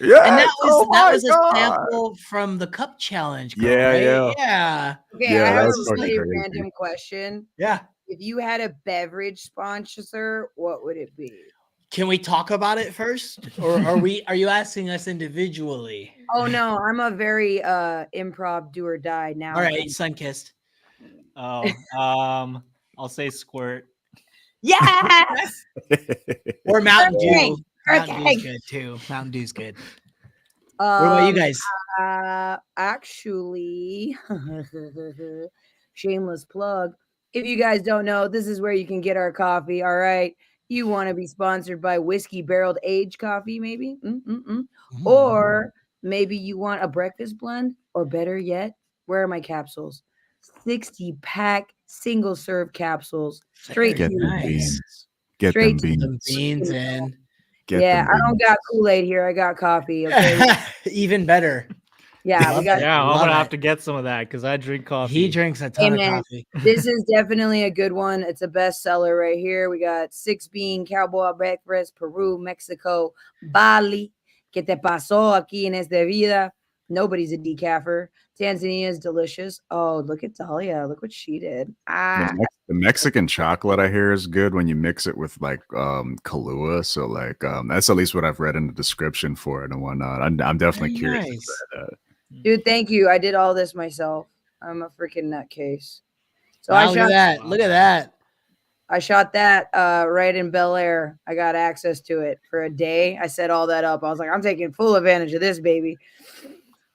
Yeah. And that was a God. sample from the Cup Challenge. Girl, Yeah, right? yeah. Yeah. Okay, Yeah, I have that's a fucking really crazy. random question. Yeah. If you had a beverage sponsor, what would it be? Can we talk about it first? Or are you asking us individually? Oh no, I'm a very improv do or die now. All right, Sunkissed. Oh, I'll say Squirt. Yes. Or Mountain Okay, Dew. Mountain Dew's okay. good too. Mountain Dew's good. What about you guys? Actually, shameless plug. If you guys don't know, this is where you can get our coffee. All right. You want to be sponsored by Whiskey Barreled Aged Coffee, maybe? Or maybe you want a breakfast blend, or better yet, where are my capsules? 60-pack single serve capsules straight Get to them Nice. beans. Get Straight them to Some beans. beans in. Get yeah, them I don't beans. got Kool-Aid here. I got coffee. Okay. Even better. Yeah, Love we got. it. Yeah, I'm Love gonna it. have to get some of that because I drink coffee. He drinks a Hey ton of man, coffee. this is definitely a good one. It's a bestseller right here. We got 6-bean cowboy breakfast, Peru, Mexico, Bali. ¿Qué te pasó aquí en esta vida? Nobody's a decaffer. Tanzania is delicious. Oh, look at Dahlia. Look what she did. The Mexican chocolate I hear is good when you mix it with like Kahlua. So like that's at least what I've read in the description for it and whatnot. I'm definitely Very curious. nice. To try that. Dude, thank you. I did all this myself. I'm a freaking nutcase. So Wow, look at that. Look at that. I shot that right in Bel Air. I got access to it for a day. I set all that up. I was like, I'm taking full advantage of this, baby.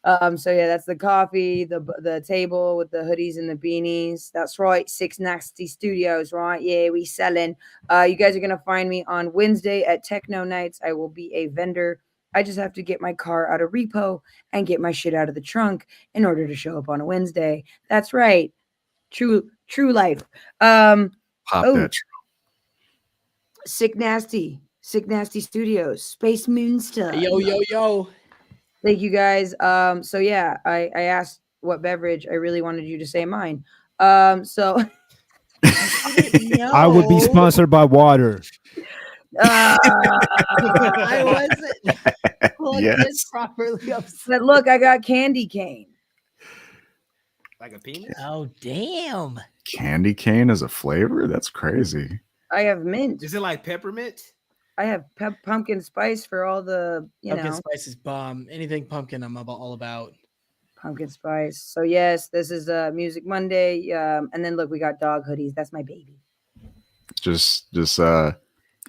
So yeah, that's the coffee, the table with the hoodies and the beanies. That's right, 6 Nasty Studios, right? Yeah, we selling. You guys are gonna find me on Wednesday at Techno Nights. I will be a vendor. I just have to get my car out of repo and get my shit out of the trunk in order to show up on a Wednesday. That's right. True life. Pop Oh, that. Sick Nasty Studios, SpaceMuenster. Yo. Thank you guys. So yeah, I asked what beverage. I really wanted you to say mine. So I would be sponsored by water. I wasn't Yes. properly upset. but look, I got candy cane. Like a penis? Oh damn. Candy cane as a flavor? That's crazy. I have mint. Is it like peppermint? I have pumpkin spice for all the Pumpkin spice is bomb. Anything pumpkin, I'm all about. pumpkin spice. So yes, this is Music Monday. And then look, we got dog hoodies. That's my baby. Just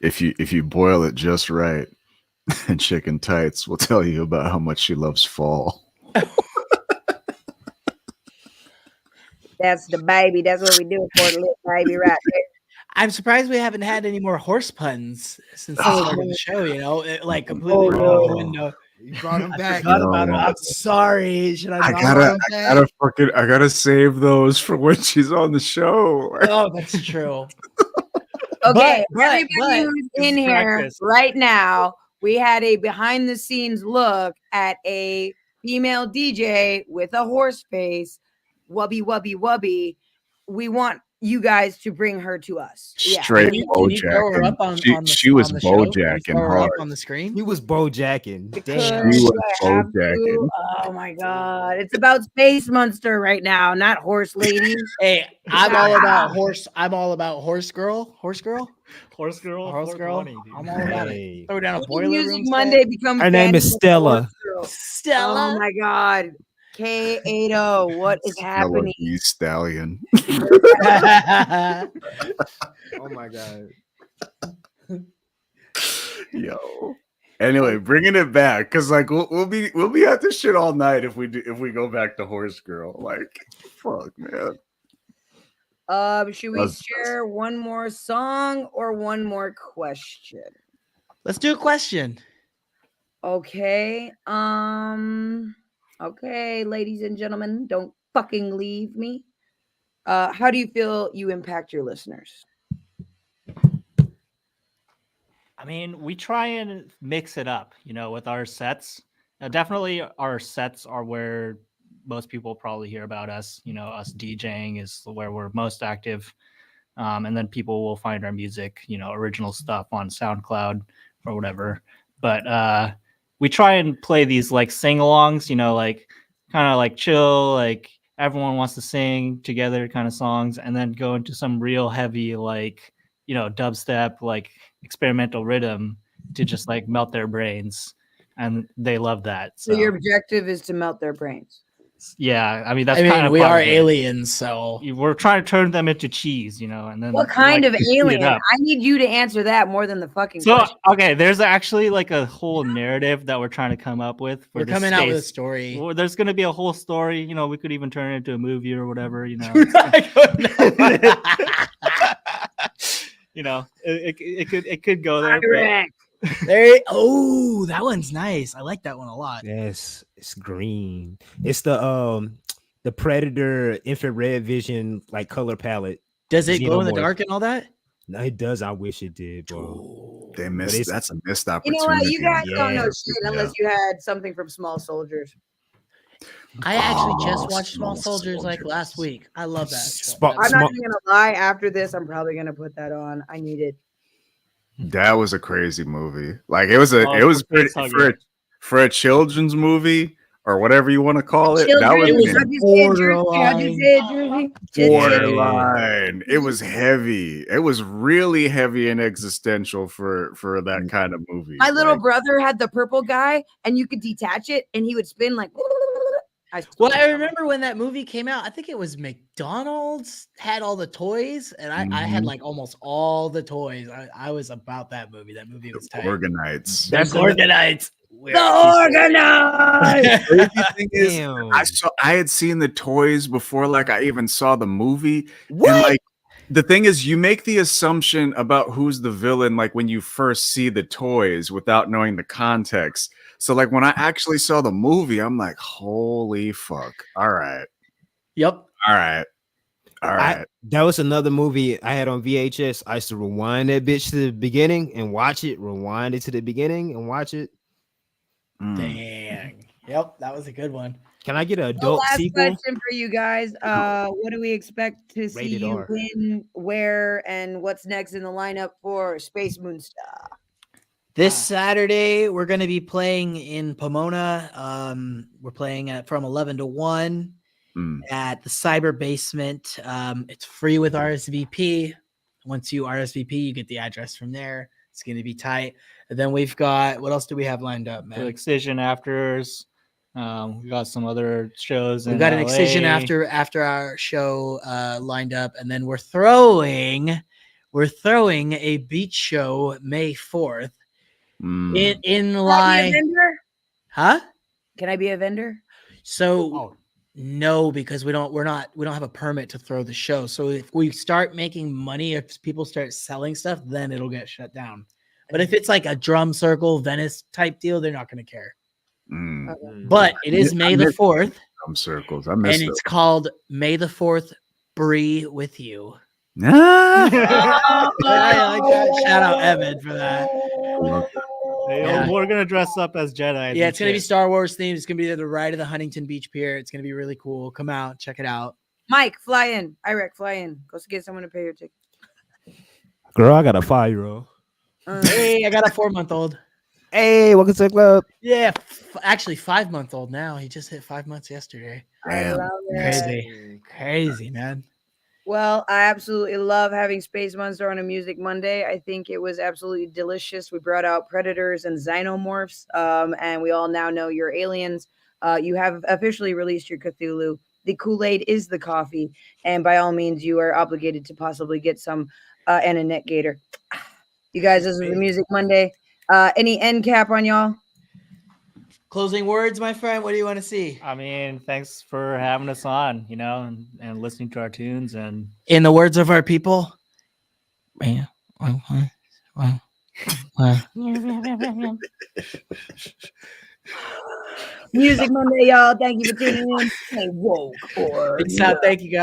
if you boil it just right, Chicken Tights will tell you about how much she loves fall. That's the baby. That's what we do for the little baby right there. I'm surprised we haven't had any more horse puns since the start of the show. You know, it like completely Oh, went no. out the window. You brought him I back. forgot about it. No. I'm sorry. Should I? I not gotta save those for when she's on the show. Oh, that's true. Okay, But- everybody who's in here practice. right now, we had a behind the scenes look at a female DJ with a horse face, wubby. We want you guys to bring her to us. Yeah. Straight Can you throw her Bojacking. up on the She was on the show? Can you Bojacking throw her up hard. on the screen. He was Bojacking. Could Damn. She was I have to? Bojacking. Oh my god. It's about SpaceMuenster right now, not horse lady. Hey, I'm all about horse. I'm all about horse girl. Horse girl. Horse girl. 420, dude. I'm all about it. Hey. Throw down a When boiler Music room. Monday becomes Her name is Fantasy Stella. Horse Girl. Stella. Oh my god. K80. What is happening? Stella Stallion. Oh my god. Yo. Anyway, bringing it back because like we'll be at this shit all night if we go back to Horse Girl. Like, fuck, man. Should we share one more song or one more question? Let's do a question. Okay. Okay, ladies and gentlemen, don't fucking leave me. How do you feel you impact your listeners? I mean, we try and mix it up, with our sets. Definitely our sets are where most people probably hear about us. Us DJing is where we're most active. And then people will find our music, original stuff on SoundCloud or whatever. But we try and play these like sing-alongs, like kind of like chill, like everyone wants to sing together kind of songs, and then go into some real heavy, like, dubstep, like experimental rhythm to just like melt their brains. And they love that. So your objective is to melt their brains. Yeah, I mean that's I mean, kind of we part are of it. aliens, so We're trying to turn them into cheese, and then What kind like, of speed it alien? up. I need you to answer that more than the fucking So question. okay, there's actually like a whole narrative that we're trying to come up with. For we're this coming out with a space. story. Well, there's going to be a whole story. We could even turn it into a movie or whatever. It could go there. Correct. Oh, that one's nice. I like that one a lot. Yes, it's green. It's the Predator infrared vision like color palette. Does it glow in the Xenomorph. dark and all that? No, it does. I wish it did, bro. They But missed. it's- That's a missed You opportunity. know what? You guys don't know Yeah. shit unless you had something from Small Soldiers. I actually just Oh, watched Small Small Soldiers like last Soldiers. week. I love that show. Small- I'm That- not even gonna lie. After this, I'm probably gonna put that on. I need it. That was a crazy movie. Like it was a Oh, it was for pretty, face for a children's movie or whatever you want to call it. Children, That was It was how'd you say it, Jersey? How'd you borderline. say it, Jersey? borderline. It was heavy. It was really heavy and existential for that kind of movie. My little Like, brother had the purple guy, and you could detach it, and he would spin like. Well, I remember when that movie came out. I think it was McDonald's had all the toys, and I had Mhm. like almost all the toys. I was about that movie. That movie was tight. Organites. That's The Organites. The organized. Crazy thing is, Damn. I had seen the toys before, like I even saw the movie. What? And like the thing is, you make the assumption about who's the villain, like when you first see the toys without knowing the context. So like when I actually saw the movie, I'm like, holy fuck. All right. Yep. All right. All right. That was another movie I had on VHS. I used to rewind that bitch to the beginning and watch it, rewind it to the beginning and watch it. Mm. Dang. Yep, that was a good one. Can I get an The adult last sequel? question for you guys. What do we expect to see Rated you R. win, where, and what's next in the lineup for SpaceMuenster? This Saturday, we're going to be playing in Pomona. We're playing from 11 to 1 at the Cyber Basement. It's free with RSVP. Once you RSVP, you get the address from there. It's going to be tight. And then we've got, what else do we have lined up, For man? Excision Afters. We got some other shows. We've got an Excision LA. after our show lined up. And then we're throwing a beach show May 4th. In Can I be a line, vendor? huh? Can I be a vendor? So no, because we don't have a permit to throw the show. So if we start making money, if people start selling stuff, then it'll get shut down. But if it's like a drum circle Venice type deal, they're not going to care. But it is May the 4th, Drum circles. I and missed it's called May the 4th. Brie with you. it. Ah! I like that. Shout out Evan for that. Hey, Yeah. We're gonna dress up as Jedi. Yeah, it's gonna be Star Wars themed. It's gonna be the ride of the Huntington Beach Pier. It's gonna be really cool. Come out, check it out. Mike, fly in. Iraq, fly in. Go get someone to pay your ticket. Girl, I got a 5-year-old. Hey, I got a 4-month-old. Hey, welcome to the club. Yeah, actually 5-month-old now. He just hit 5 months yesterday. I love it. Crazy, man. Well, I absolutely love having SpaceMuenster on a Music Monday. I think it was absolutely delicious. We brought out predators and xenomorphs, and we all now know you're aliens. You have officially released your Cthulhu. The Kool-Aid is the coffee, and by all means, you are obligated to possibly get some and a net gator. You guys, this was the Music Monday. Any end cap on y'all? Closing words, my friend. What do you want to see? I mean, thanks for having us on, and listening to our tunes. And In the words of our people, Music Monday, y'all. Thank you for tuning in. Hey, woke or peace out. Thank you, guys.